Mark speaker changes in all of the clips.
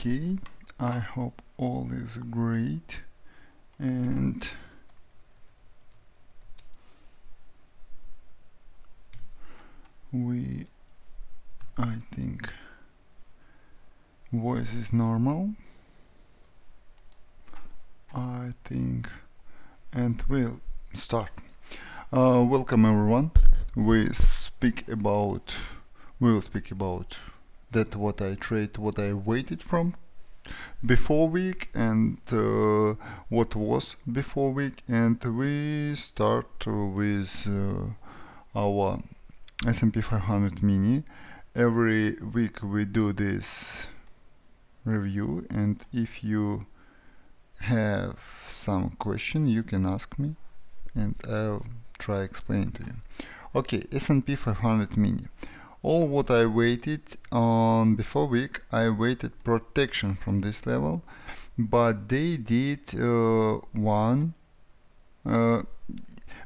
Speaker 1: Okay, I hope all is great, and I think voice is normal, I think, and we'll start. Welcome everyone. We will speak about that what I trade, what I waited from before week, and what was before week, and we start with our S&P 500 mini. Every week we do this review, and if you have some question you can ask me and I'll try explain to you. Okay, S&P 500 mini. All what I waited on before week, I waited protection from this level, but they did one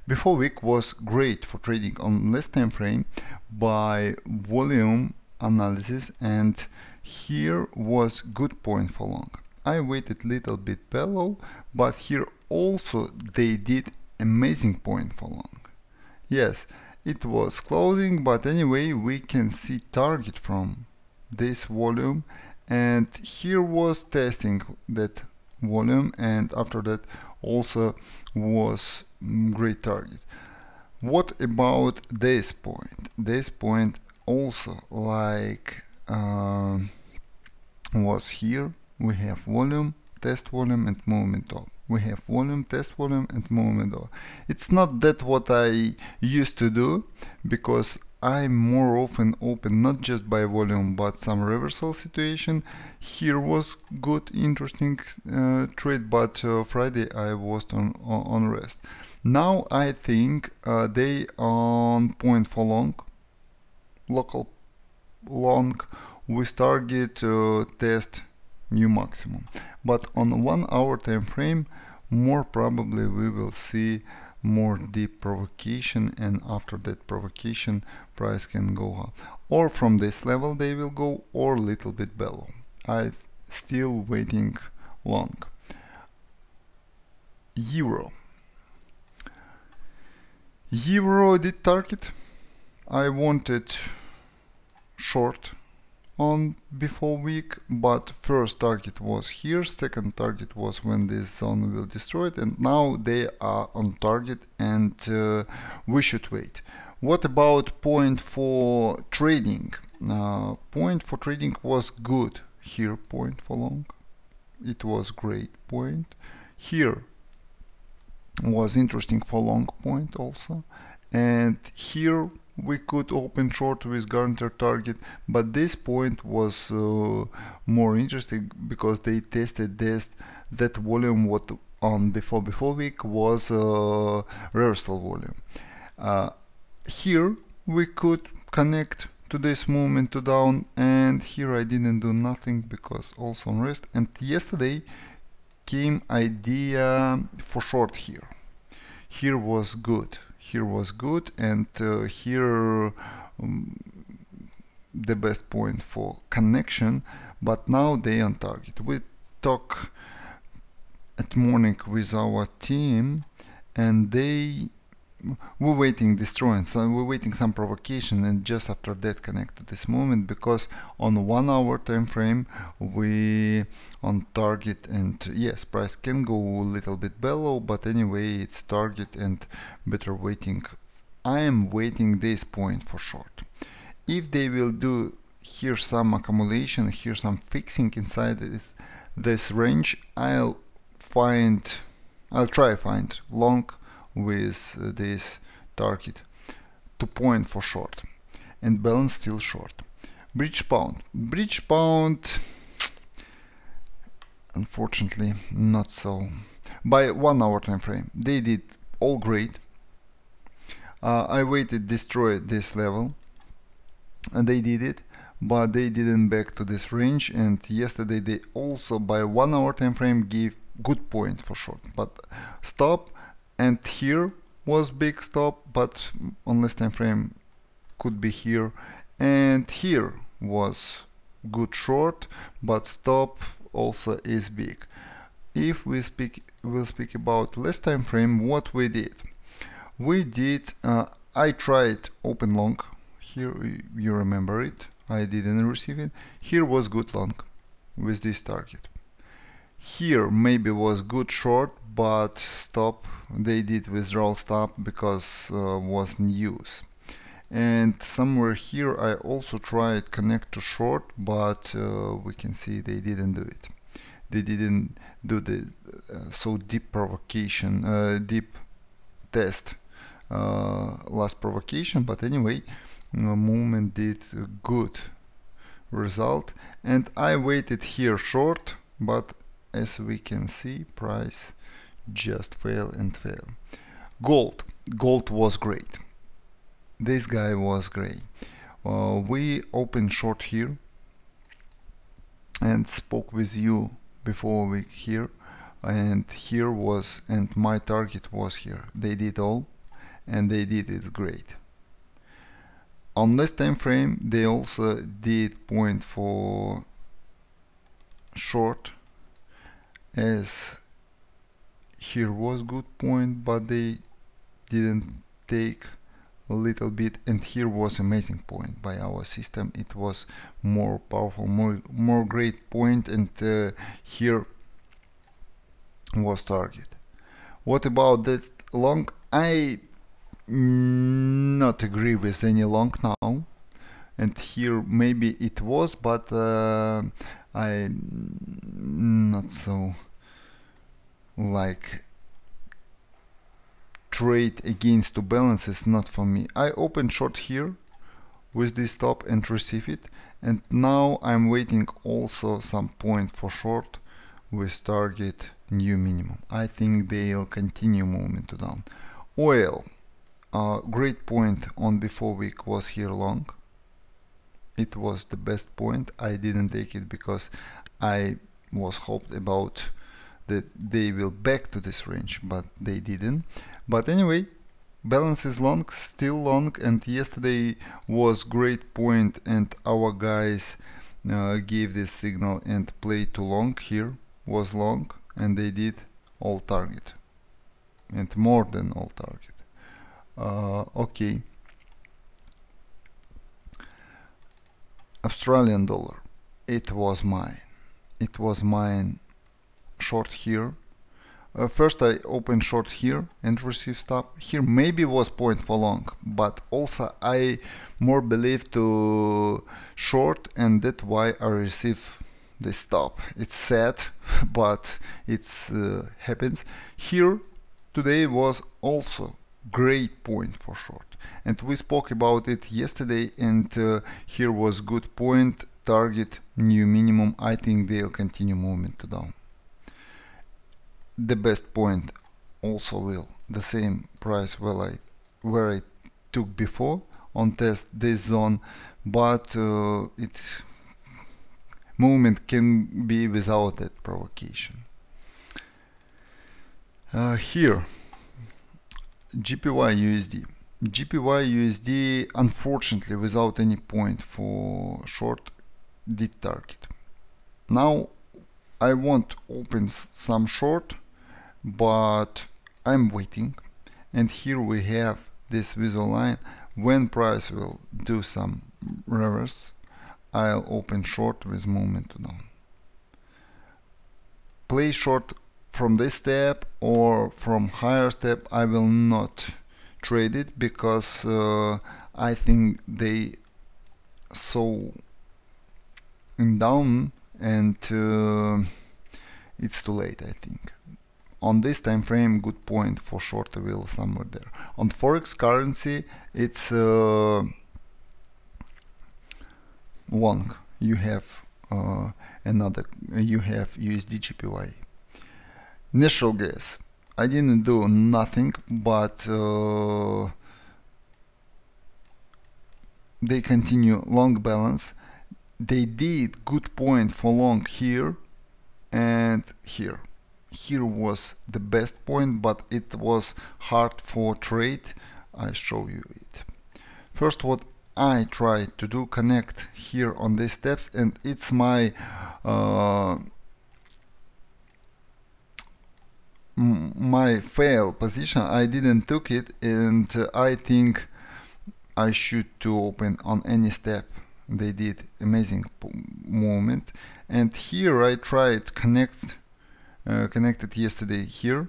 Speaker 1: before week was great for trading on less time frame by volume analysis, and here was good point for long. I waited little bit below, but here also they did amazing point for long. Yes, it was closing, but anyway we can see target from this volume, and here was testing that volume, and after that also was great target. What about this point? This point also like was here. We have volume, test volume, and movement up. We have volume, test volume, and movement up. It's not that what I used to do, because I more often open not just by volume but some reversal situation. Here was good, interesting trade, but Friday I was on rest. Now I think they on point for long, local long. We target test new maximum, but on 1 hour time frame more probably we will see more deep provocation, and after that provocation price can go up, or from this level they will go, or little bit below. I still waiting long. Euro did target. I wanted short on before week, but first target was here, second target was when this zone will destroy it, and now they are on target, and we should wait. What about point for trading? Point for trading was good here, point for long, it was great point. Here was interesting for long point also, and here we could open short with guaranteed target, but this point was more interesting because they tested that volume what on before week was reversal volume. Here we could connect to this movement to down, and here I didn't do nothing because also on rest, and yesterday came idea for short here. Here was good. Here was good, and here the best point for connection, but now they on target. We talk at morning with our team, and we're waiting destroying, so we're waiting some provocation, and just after that connect to this moment, because on 1 hour time frame we on target, and yes, price can go a little bit below, but anyway it's target and better waiting. I am waiting this point for short. If they will do here some accumulation, here some fixing inside this range, I'll try find long with this target to point for short, and balance still short. Bridge pound unfortunately not so. By 1 hour time frame they did all great. I waited destroy this level, and they did it, but they didn't back to this range, and yesterday they also by 1 hour time frame gave good point for short, but stop, and here was big stop, but on less time frame could be here, and here was good short, but stop also is big. If we'll speak about less time frame, what we did. I tried open long. Here you remember it. I didn't receive it. Here was good long with this target. Here maybe was good short, but stop. They did withdrawal stop because was news. And somewhere here I also tried connect to short, but we can see they didn't do it. They didn't do the so deep provocation, deep test last provocation, but anyway, movement did a good result, and I waited here short, but as we can see, price just fail and fail. Gold was great. This guy was great. We opened short here and spoke with you before we here, and here was, and my target was here. They did all, and they did it great. On less time frame, they also did point for short, as here was good point, but they didn't take a little bit, and here was amazing point by our system. It was more powerful, more great point, and here was target. What about that long? I not agree with any long now, and here maybe it was, but I not so like trade against two balances, not for me. I opened short here with this stop and receive it, and now I'm waiting also some point for short with target new minimum. I think they'll continue movement to down. Oil, great point on before week was here long. It was the best point. I didn't take it because I was hoped about that they will back to this range, but they didn't. But anyway, balance is long, still long, and yesterday was great point, and our guys gave this signal and played too long. Here was long, and they did all target, and more than all target. Okay. Australian dollar, it was mine. It was mine short here. First I opened short here and received stop. Here maybe was point for long, but also I more believe to short, and that's why I receive the stop. It's sad, but it's happens. Here today was also great point for short, and we spoke about it yesterday, and here was good point, target new minimum. I think they'll continue movement to down. The best point also will the same price where I took before on test this zone, but it movement can be without that provocation. Here GPY USD. GPY USD, unfortunately without any point for short, did target. Now I want to open some short, but I'm waiting, and here we have this visual line. When price will do some reverse, I'll open short with movement to down. Play short from this step or from higher step, I will not trade it, because I think they so down, and it's too late, I think. On this time frame, good point for short will somewhere there. On forex currency, it's long. You have you have USD GPY. Natural gas, I didn't do nothing, but they continue long balance. They did good point for long here and here. Here was the best point, but it was hard for trade. I show you it. First, what I tried to do connect here on these steps, and it's my my fail position. I didn't took it, and I think I should to open on any step. They did amazing movement, and here I tried connected yesterday here.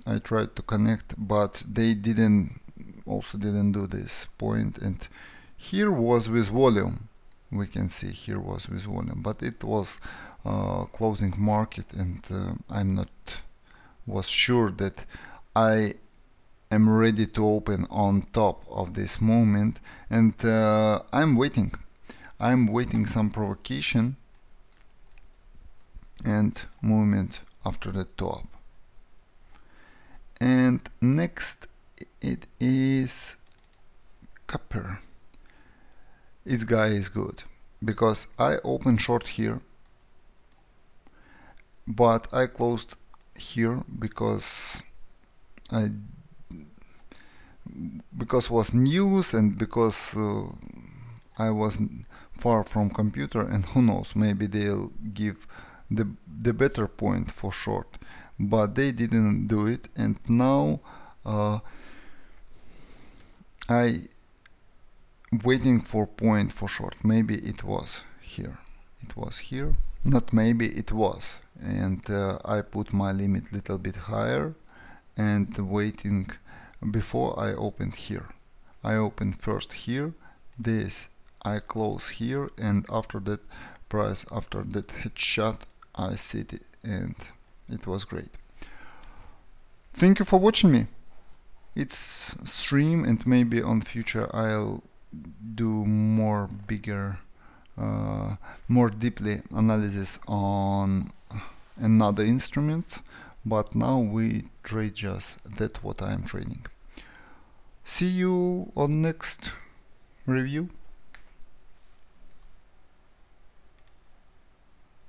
Speaker 1: I tried to connect, but they didn't do this point, and here was with volume. We can see here was with volume, but it was closing market, and I'm not was sure that I am ready to open on top of this movement, and I'm waiting some provocation and movement after the top. And next it is copper. This guy is good because I opened short here, but I closed here because was news, and because I was far from computer, and who knows, maybe they'll give the better point for short, but they didn't do it, and now I waiting for point for short. Maybe it was here, not maybe, it was, and I put my limit little bit higher and waiting. Before I opened here, I opened first here, this I close here, and after that price, after that headshot, I sit it, and it was great. Thank you for watching me. It's stream, and maybe on future I'll do more bigger, more deeply analysis on another instruments, but now we trade just that what I am trading. See you on next review.